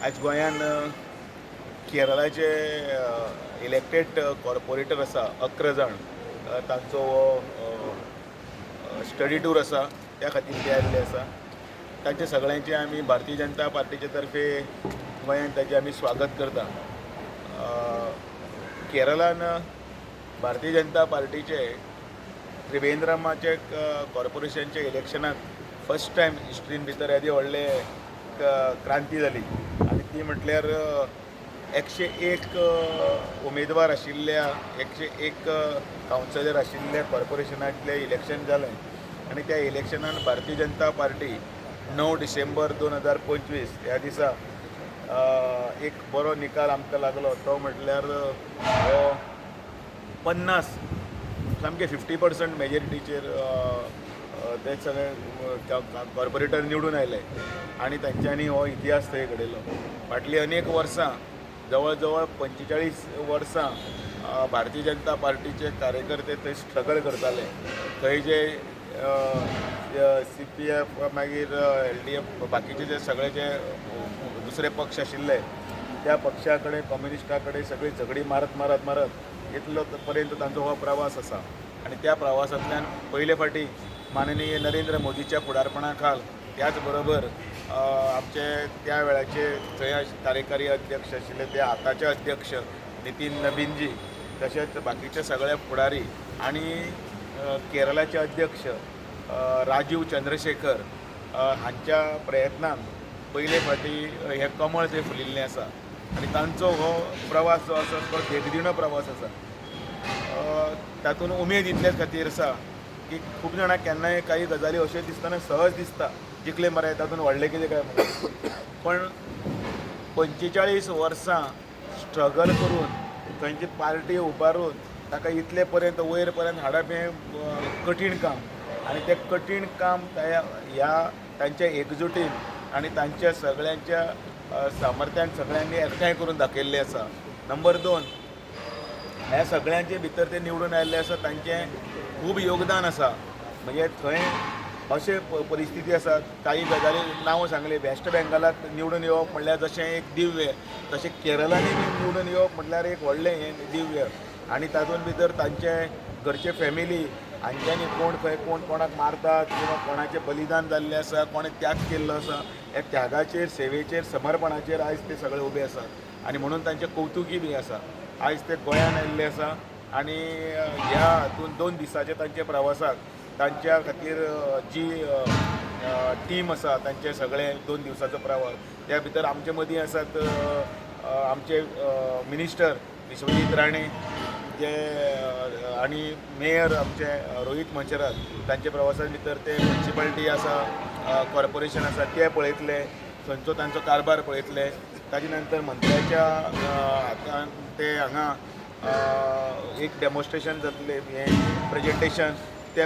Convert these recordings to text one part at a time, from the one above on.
आज गोंयान केरळाचे elected corporator आसा 11 जाण तांचो स्टडी टूर आसा त्या खातीर ते आयिल्ले आसा. तांचे सगळ्यांचे आमी भारतीय जनता पार्टीचे तर्फे गोंयांत ताचें आमी स्वागत करता. केरळान भारतीय जनता पार्टीचे त्रिवेंद्रमाचे कॉर्पोरेशनचे इलेक्शनाक फर्स्ट टायम हिस्ट्रीन भितर येदी व्हडले क्रांती जाली आनी ती म्हटल्यार 101 उमेदवार आशिल्ल्या 101 कावन्सिलर आशिल्ल्या कॉर्पोरेशनांतलें इलेक्शन जालें आनी त्या इलेक्शनान भारतीय जनता पार्टी 9 डिसेंबर 2025 ह्या दिसा एक बरो निकाल आमकां लागलो. तो म्हटल्यार हो 50 सामके 50% मेजॉरिटीचेर ते सगळे कॉर्पोरेटर निवडून आयले आनी तांच्यांनी हो इतिहास थंय घडयलो. फाटलीं अनेक वर्सां जवळ जवळ 45 वर्सां भारतीय जनता पार्टीचे कार्यकर्ते थंय स्ट्रगल करताले. थंय जे CPF मागीर LDF बाकीचे जे सगळे जे दुसरे पक्ष आशिल्ले त्या पक्षा कडेन कम्युनिस्टा कडेन सगळी झगडी मारत मारत मारत इतलो पर्यंत तांचो हो प्रवास आसा. आनी त्या प्रवासांतल्यान पयले फावटी माननीय नरेंद्र मोदीच्या फुडारपणा खाल त्याच बरोबर आमचे त्या वेळाचे थंय कार्यकारी अध्यक्ष आशिल्ले ते आतांचे अध्यक्ष नितीन नबीनजी तशेंच बाकीचे सगळे फुडारी आनी केरळाचे अध्यक्ष राजीव चंद्रशेखर हांच्या प्रयत्नान पयले फावटी हे कमळ थंय फुलिल्लें आसा आनी तांचो हो प्रवास जो आसा तो देगदिणो प्रवास आसा. तातूंत उमेद इतलेच खातीर आसा की खूब जाणांक केन्नाय काही गजाली अश्यो दिसतना सहज दिसता जिखले मरे तातूंत व्हडलें कितें काय म्हणून, पण 45 वर्सां स्ट्रगल करून खंयची पार्टी उबारून ताका इतले पर्यंत वयर पर्यंत हाडप हें कठीण काम आनी तें कठीण काम ह्या तांच्या एकजुटीन आनी तांच्या सगळ्यांच्या सामर्थ्यान सगळ्यांनी एकठांय करून दाखयल्लें आसा. नंबर 2, ह्या सगळ्यांचे भितर ते निवडून आयिल्ले आसा तांचें खूब योगदान आसा. म्हणजे थंय अशे परिस्थिती आसा काही गजाली नांव सांगले वेस्ट बेंगालात निवडून येवप म्हणल्यार जशें एक दिव्य तशें केरळांनी निवडून येवप म्हटल्यार एक व्हडलें हें दिव्य आनी तातूंत भितर तांचे घरचे फॅमिली हांच्यांनी कोण खंय कोण कोणाक मारतात किंवा कोणाचें बलिदान जाल्लें आसा कोणें त्याग केल्लो आसा ह्या त्यागाचेर सेवेचेर समर्पणाचेर आयज ते सगळे उबे आसात आनी म्हणून तांचें कौतुकी बी आसा. आयज ते गोंयान आयिल्ले आसा आनी ह्या हातूंत 2 दिसांच्या तांच्या प्रवासाक तांच्या खातीर जी टीम आसा तांचे सगळे 2 दिवसाचो प्रवास त्या भितर आमचे मदीं आसात आमचे मिनिस्टर विश्वजीत राणे जे आनी मेयर आमचे रोहित मंचरात तांचे प्रवासा भितर ते म्युनिसिपालिटी आसा कॉर्पोरेशन आसा ते पळयतले थंयचो तांचो कारभार पळयतले. ताजे नंतर मंत्र्याच्या हातान ते हांगा एक डेमॉन्स्ट्रेशन जातलें हें प्रेजेंटेशन ते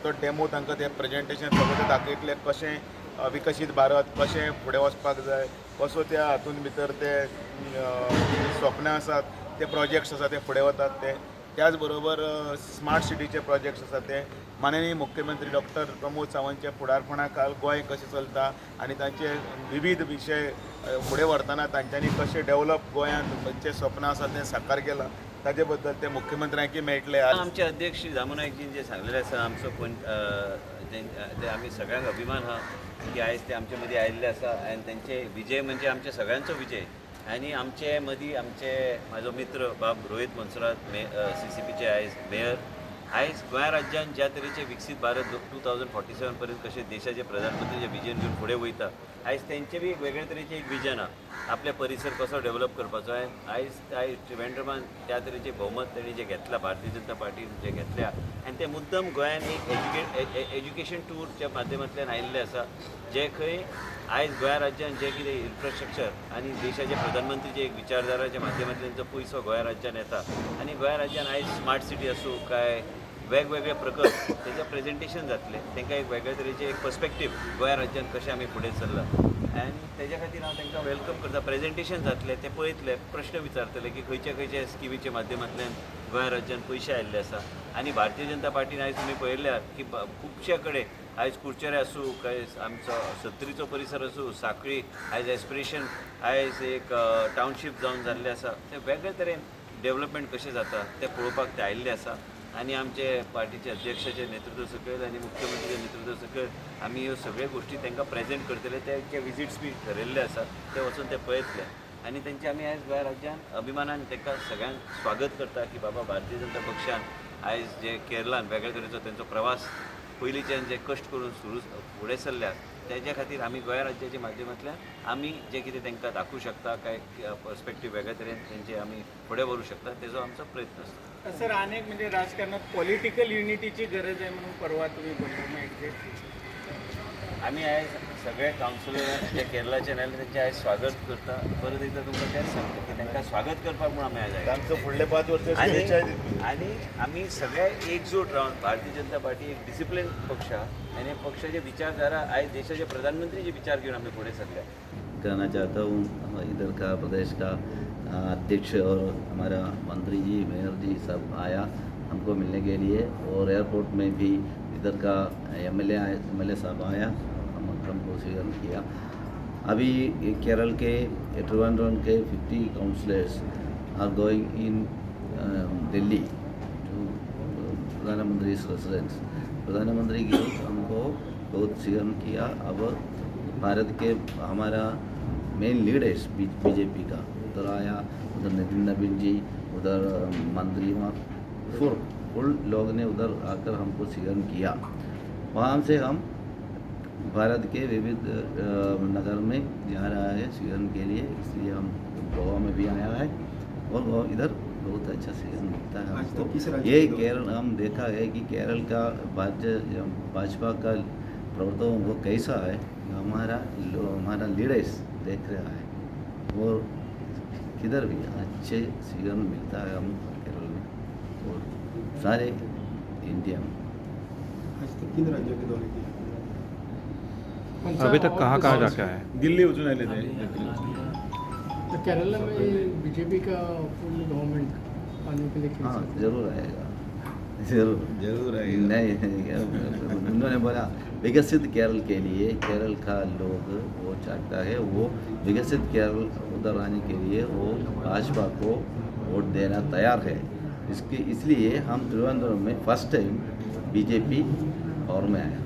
तो डेमो तांकां ते प्रेजेंटेशन सगळें ते दाखयतले कशें विकसीत भारत कशें फुडें वचपाक जाय कसो त्या हातूंत भितर ते स्वप्नां आसात ते प्रोजेक्ट्स आसा ते फुडें वतात ते. त्याच बरोबर स्मार्ट सिटीचे प्रोजेक्ट्स आसा ते माननीय मुख्यमंत्री डॉक्टर प्रमोद सावंतच्या फुडारपणा खाल गोंय कशें चलता आनी तांचे विविध विशय फुडें व्हरतना तांच्यांनी कशें डेव्हलप गोंयांत खंयचें स्वप्न आसा तें साकार केलां ताजे बद्दल ते मुख्यमंत्र्यांकी मेळटले. आमचे अध्यक्ष श्री जामनायकजीन जे सांगलेलें आसा आमचो ते आमी सगळ्यांक अभिमान हा की आयज ते आमचे मदीं आयिल्ले आसा आनी तेंचे विजय म्हणजे आमच्या सगळ्यांचो विजय. आनी आमचे मदीं म्हाजो मित्र बाब रोहित मंसरात CCPचे आयज मेयर आयज गोंय राज्यान ज्या तरेचे विकसीत भारत 2047 पर्यंत कशें देशाचे प्रधानमंत्रीचे विजन घेवन फुडें वयता आयज तेंचे बी एक वेगळे तरेचें एक विजन आहा आपले परिसर कसो डेव्हलप करपाचो आहे. आयज त्रिवेंद्रमान त्या तरेचे भोवमत तेणी जे घेतला भारतीय जनता पार्टीन जे घेतल्या आनी ते मुद्दम गोंयान एक एज्युकेशन टूरच्या माध्यमांतल्यान आयिल्ले आसा जे खंय आयज गोंय राज्यान जे कितें इन्फ्रास्ट्रक्चर आनी देशाचे प्रधानमंत्रीचे एक विचारधाराच्या माध्यमांतल्यान जो पयसो गोंय राज्यान येता आनी गोंय राज्यान आयज स्मार्ट सिटी आसूं काय वेगवेगळे प्रकल्प तेजें प्रेजेंटेशन जातलें तांकां एक वेगळे तरेचे एक पर्स्पेक्टीव गोंय राज्यान कशें आमी फुडें चल्ला आनी तेज्या खातीर हांव तांकां वेलकम करता. प्रेजेंटेशन जातलें ते पळयतले प्रश्न विचारतले की खंयच्या खंयच्या स्किमीच्या माध्यमांतल्यान गोंय राज्यान पयशे आयिल्ले आसा आनी भारतीय जनता पार्टीन आयज तुमी पळयल्यार की खुबशे कडेन आयज कुडचेरे आसूं काय आमचो सत्तरीचो परिसर आसूं साखळी आयज एस्पिरेशन आयज एक टावनशीप जावन जाल्ले आसा ते वेगळे तरेन डेव्हलपमेंट कशें जाता तें पळोवपाक ते आयिल्ले आसा आनी आमचे पार्टीचे अध्यक्षाचे नेतृत्व सकयल आनी मुख्यमंत्रीचे नेतृत्व सकयल आमी ह्यो सगळ्यो गोश्टी तांकां प्रेजेंट करतले तेंचे विजिट्स बी ठरयल्ले आसात ते वचून ते पळयतले आनी तेंचे आमी आयज गोंय राज्यान अभिमानान तांकां सगळ्यांक स्वागत करता की बाबा भारतीय जनता पक्षान आयज जे केरळान वेगळे तरेचो तेंचो प्रवास पयलींच्यान जे कश्ट करून सुरू फुडें सरल्यात तेज्या खातीर आमी गोंय राज्याच्या माध्यमांतल्यान आमी जे कितें तांकां दाखोवं शकता काय पर्स्पेक्टीव वेगळे तरेन तेंचे आमी फुडें व्हरूंक शकता तेजो आमचो प्रयत्न आसता. सर अनेक म्हणजे राजकारणात पॉलिटिकल युनिटीची गरज आहे म्हणून परवा तुम्ही बोलला एक्झॅक्टली आमी आयज सगळे कावन्सिलर जे केरळाच्यान आयले तेंचे आयज स्वागत करता परत एकदा तुमकां तेंच सांगता की तांकां स्वागत करपाक म्हूण आमी आयज आयले तांचो फुडले 5 वर्सां आनी शुभेच्छा दितले. आनी आमी सगळे एकजूट रावन भारतीय जनता पार्टी एक डिसिप्लिन पक्ष आहा आनी पक्षाचे विचारधारा आयज देशाचे प्रधानमंत्रीचे विचार घेवन आमी फुडें सरल्या. कहना चाहता हूँ इधर का प्रदेश का अध्यक्ष और हमारा मंत्री जी मेयर जी सब आया हमको मिलने के लिए और एयरपोर्ट में भी इधर का एमएलए साहब आया हमको स्वीकार किया. अभी केरल के ट्रिवांड्रम के 50 councillors are going in Delhi to प्रधानमंत्री रेसिडेंस. प्रधानमंत्री की हमको बहुत स्वीकार किया. अब भारत के हमारा मेन लीडर्स बीजेपी का उधर आया, उधर नितिन नवीन जी, उधर मंत्री फुल लोग ने उधर आकर हमको स्वीकार किया. वहाँ से हम भारत के विविध नगर में जा रहा है स्वीकार के लिए, इसलिए हम गोवा में भी आया है और इधर बहुत अच्छा स्वीकार मिलता है हमको. ये केरल हम देखा है कि केरल का भाजपा का प्रवर्तन वो कैसा है हमारा लीडर्स देख रहा है और किधर भी अच्छे स्वीकार मिलता है हम केरल में और सारे इंडिया में. आज तक किन राज्यों के दौरे किए? अभी तक कहाँ जाके आए? दिल्ली उचून आले ते तो केरला में बीजेपी का फुल गवर्नमेंट आने के लिए हाँ जरूर आएगा, जरूर आएगा. नहीं उन्होंने बोला विकसित केरल के लिए केरल का लोग वो चाहता है वो विकसित केरल उधर आने के लिए वो भाजपा को वोट देना तैयार है. इसलिए हम त्रिवेंद्रम में फर्स्ट टाइम बीजेपी और में आया.